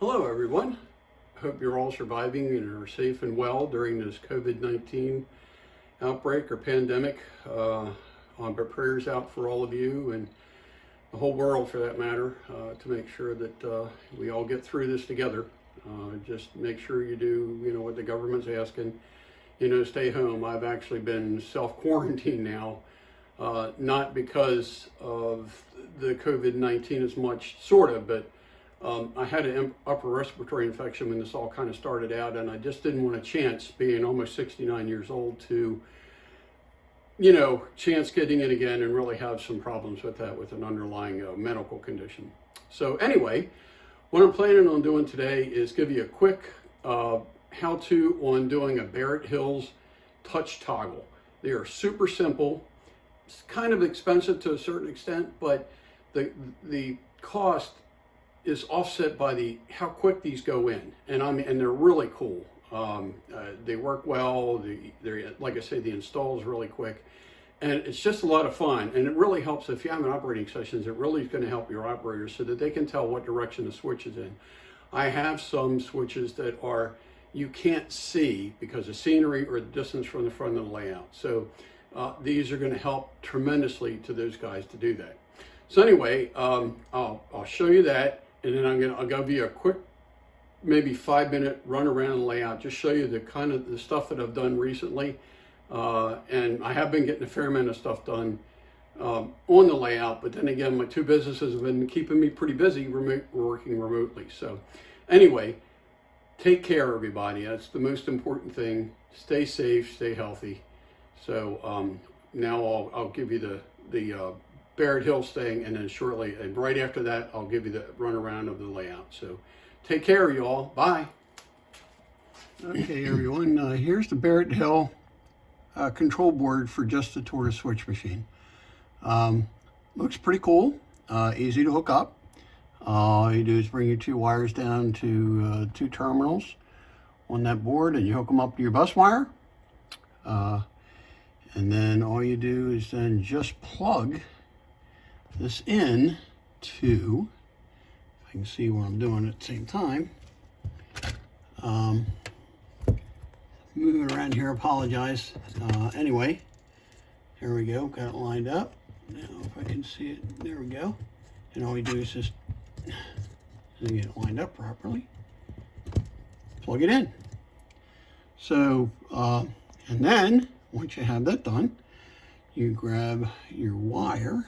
Hello everyone. Hope you're all surviving and are safe and well during this COVID-19 outbreak or pandemic. My prayers out for all of you and the whole world for that matter, to make sure that we all get through this together. Just make sure you do, what the government's asking, stay home. I've actually been self-quarantined now, not because of the COVID-19 as much, sort of, but I had an upper respiratory infection when this all kind of started out, and I just didn't want a chance, being almost 69 years old, to, chance getting it again and really have some problems with that with an underlying medical condition. So anyway, what I'm planning on doing today is give you a quick how-to on doing a Barrett Hill Touch Toggle. They are super simple. It's kind of expensive to a certain extent, but the cost is offset by how quick these go in, and they're really cool. They work well. They're, like I say, the install is really quick, and it's just a lot of fun. And it really helps if you have an operating sessions. It really is going to help your operators so that they can tell what direction the switch is in. I have some switches that you can't see because of scenery or the distance from the front of the layout. So these are going to help tremendously to those guys to do that. So anyway, I'll show you that. And then I'll give you a quick, maybe 5-minute run around the layout, just show you the stuff that I've done recently. And I have been getting a fair amount of stuff done on the layout, but then again, my two businesses have been keeping me pretty busy working remotely. So anyway, take care, everybody. That's the most important thing. Stay safe, stay healthy. So now I'll give you the Barrett Hill thing, and then shortly, and right after that, I'll give you the run around of the layout. So take care, y'all. Bye. Okay, everyone, here's the Barrett Hill control board for just the tortoise switch machine. Looks pretty cool, easy to hook up. All you do is bring your two wires down to two terminals on that board, and you hook them up to your bus wire. And then all you do is then just plug this in to, if I can see what I'm doing at the same time. Moving around here, apologize. Anyway, here we go, got it lined up. Now if I can see it, there we go. And all we do is just get it lined up properly, plug it in. So, and then once you have that done, you grab your wire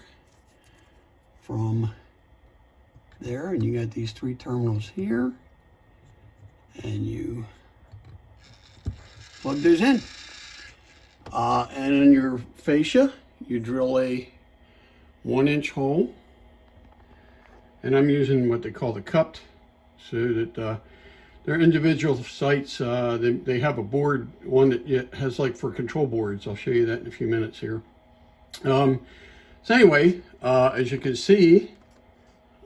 from there, and you got these three terminals here, and you plug those in. And in your fascia, you drill a 1-inch hole, and I'm using what they call the cupped, so that they're individual sites. They have a board, one that has like for control boards. I'll show you that in a few minutes here. So anyway, as you can see,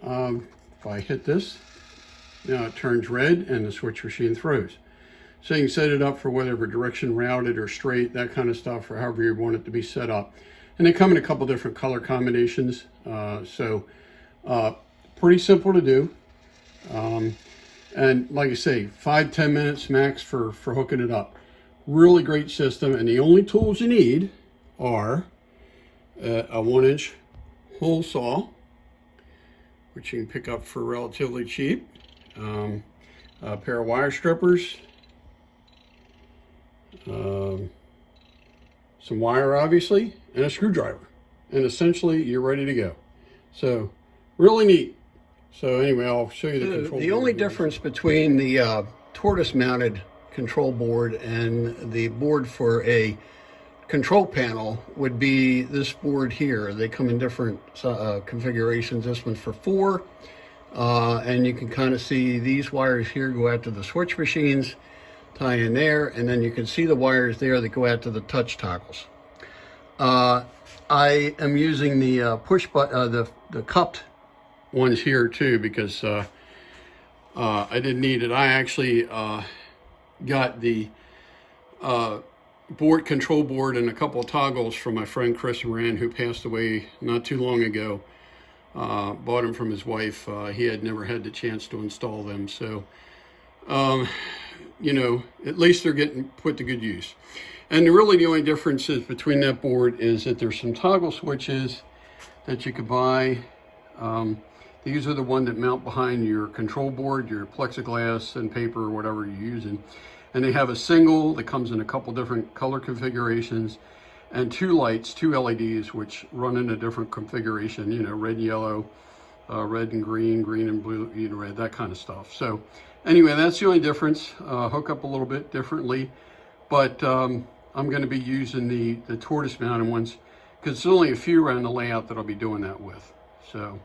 if I hit this, now it turns red and the switch machine throws. So you can set it up for whatever direction, routed or straight, that kind of stuff, or however you want it to be set up. And they come in a couple different color combinations. Pretty simple to do. And like I say, 5-10 minutes max for hooking it up. Really great system, and the only tools you need are a 1-inch hole saw, which you can pick up for relatively cheap, a pair of wire strippers, some wire obviously, and a screwdriver, and essentially you're ready to go. So really neat. So anyway, I'll show you the control board. The only difference between the tortoise mounted control board and the board for a control panel would be this board here. They come in different configurations. This one's for 4, and you can kind of see these wires here go out to the switch machines, tie in there, and then you can see the wires there that go out to the touch toggles. I am using the push button, the cupped ones here too, because I didn't need it. I actually got the control board and a couple of toggles from my friend Chris Moran, who passed away not too long ago. Bought them from his wife. He had never had the chance to install them, so you know, at least they're getting put to good use. And really the only difference is between that board is that there's some toggle switches that you could buy. These are the one that mount behind your control board, your plexiglass and paper or whatever you're using. And they have a single that comes in a couple different color configurations, and two lights, two LEDs, which run in a different configuration, you know, red and yellow, red and green, green and blue, you know, red, that kind of stuff. So anyway, that's the only difference. Hook up a little bit differently, but I'm going to be using the tortoise mounted ones because there's only a few around the layout that I'll be doing that with. So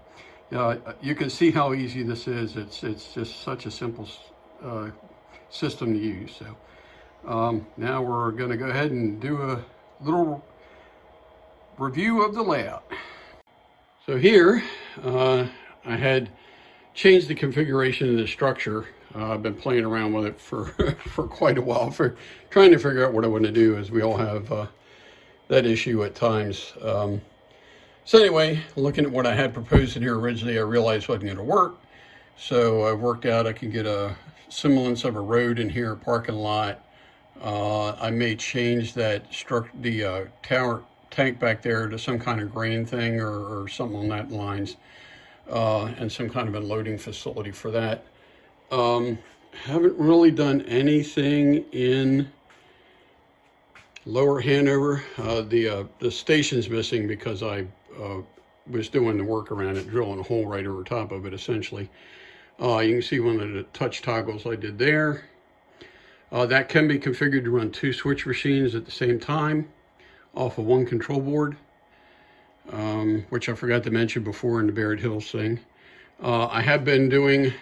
you can see how easy this is. It's just such a simple system to use. So now we're going to go ahead and do a little review of the layout. So here I had changed the configuration of the structure. I've been playing around with it for quite a while, for trying to figure out what I want to do, as we all have that issue at times. So anyway, looking at what I had proposed in here originally, I realized it wasn't going to work. So I worked out I can get a semblance of a road in here, a parking lot. I may change that the tower tank back there to some kind of grain thing or something on that lines, and some kind of a loading facility for that. Haven't really done anything in Lower Hanover. The station's missing because I was doing the work around it, drilling a hole right over top of it, essentially. You can see one of the touch toggles I did there. That can be configured to run two switch machines at the same time off of one control board, which I forgot to mention before in the Barrett Hill thing. I have been doing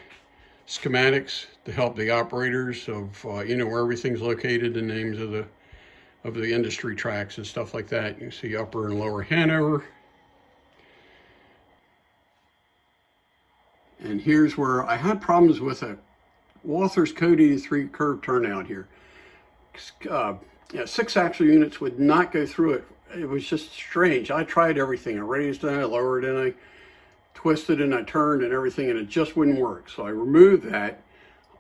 schematics to help the operators of you know, where everything's located, the names of the industry tracks and stuff like that. You can see Upper and Lower Hanover. And here's where I had problems with a Walther's Code 83 curve turnout here. Yeah, 6 axle units would not go through it. It was just strange. I tried everything. I raised it, I lowered it, and I twisted and I turned and everything, and it just wouldn't work. So I removed that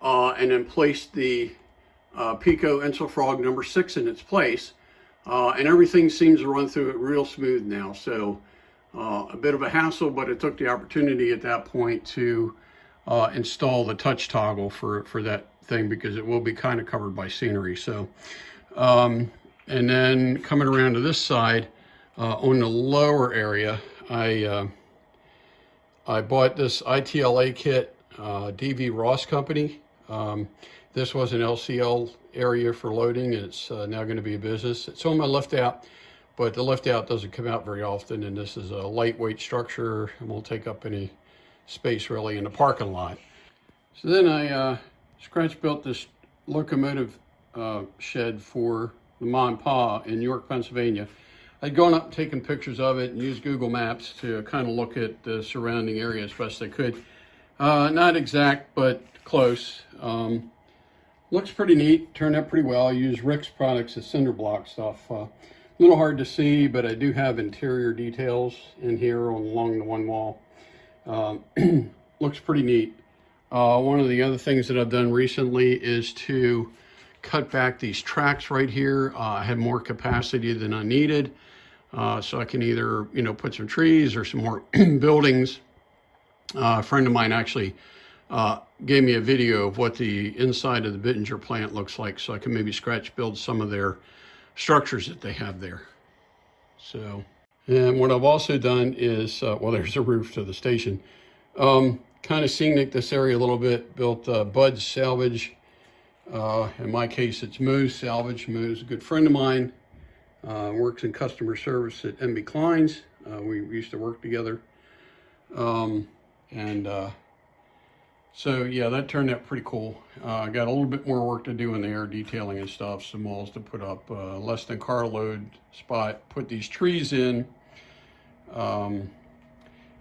and then placed the Pico Insulfrog number 6 in its place, and everything seems to run through it real smooth now. So a bit of a hassle, but it took the opportunity at that point to install the touch toggle for that thing, because it will be kind of covered by scenery. So and then coming around to this side, on the lower area, I bought this ITLA kit, DV Ross Company. This was an LCL area for loading, and it's now going to be a business. It's on my lift out, but the lift out doesn't come out very often, and this is a lightweight structure and won't take up any space really in the parking lot. So then I scratch built this locomotive shed for the Ma and Pa in York, Pennsylvania. I'd gone up and taken pictures of it and used Google Maps to kind of look at the surrounding area as best I could. Not exact, but close. Looks pretty neat, turned out pretty well. I used Rick's products, the cinder block stuff. A little hard to see, but I do have interior details in here along the one wall. Looks pretty neat. One of the other things that I've done recently is to cut back these tracks right here. I had more capacity than I needed, so I can either, you know, put some trees or some more buildings. A friend of mine actually gave me a video of what the inside of the Bittinger plant looks like, so I can maybe scratch build some of their structures that they have there. So, and what I've also done is, well, there's a roof to the station. Kind of scenic this area a little bit, built Bud's Salvage. In my case, it's Moe's Salvage. Moe's a good friend of mine, works in customer service at MB Klein's. We used to work together. So yeah, that turned out pretty cool. I got a little bit more work to do in the air detailing and stuff, some walls to put up, less than carload spot, put these trees in. And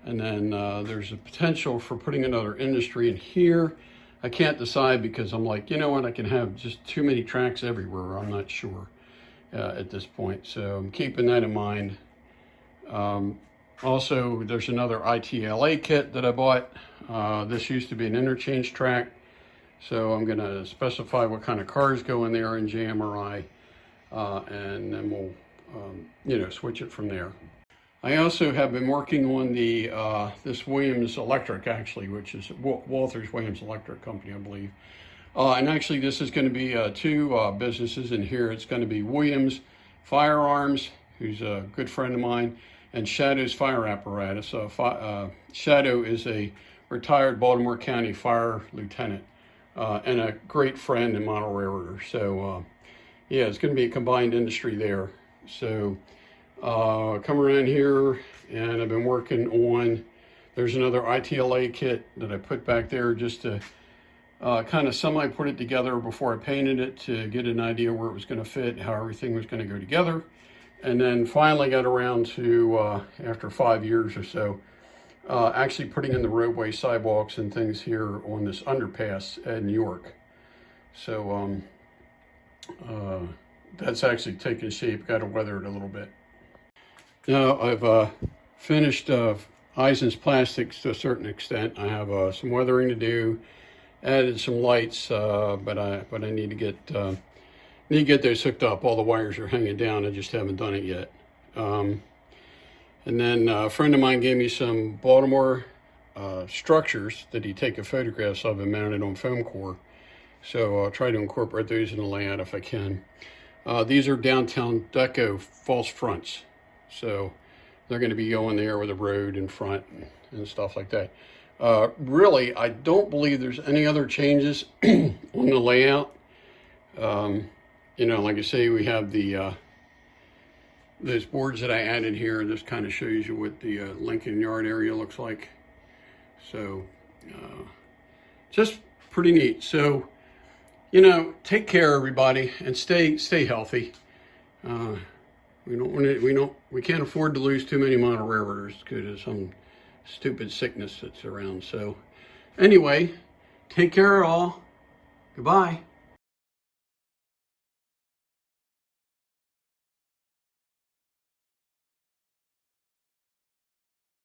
then there's a potential for putting another industry in here. I can't decide because I'm like, you know what, I can have just too many tracks everywhere. I'm not sure at this point. So I'm keeping that in mind. Also, there's another ITLA kit that I bought. This used to be an interchange track, so I'm going to specify what kind of cars go in there in JMRI, and then we'll, switch it from there. I also have been working on the this Williams Electric, actually, which is Walters Williams Electric Company, I believe. And actually, this is going to be two businesses in here. It's going to be Williams Firearms, who's a good friend of mine, and Shadow's Fire Apparatus. Shadow is a retired Baltimore County fire lieutenant and a great friend and model railroader. So, yeah, it's going to be a combined industry there. So, come around here, and I've been working on, there's another ITLA kit that I put back there just to kind of semi put it together before I painted it to get an idea where it was going to fit, how everything was going to go together. And then finally got around to, after 5 years or so, actually putting in the roadway sidewalks and things here on this underpass at New York. So that's actually taken shape, got to weather it a little bit. Now I've finished Eisen's plastics to a certain extent. I have some weathering to do, added some lights, but I need to get those hooked up. All the wires are hanging down. I just haven't done it yet. And then a friend of mine gave me some Baltimore structures that he taken photographs of and mounted on foam core. So I'll try to incorporate those in the layout if I can. These are downtown deco false fronts. So they're going to be going there with a road in front and stuff like that. Really, I don't believe there's any other changes on the layout. Like I say, we have the those boards that I added here. This kind of shows you what the Lincoln Yard area looks like. So just pretty neat. So, take care, everybody, and stay healthy. We can't afford to lose too many model railroaders because of some stupid sickness that's around. So anyway, take care all. Goodbye.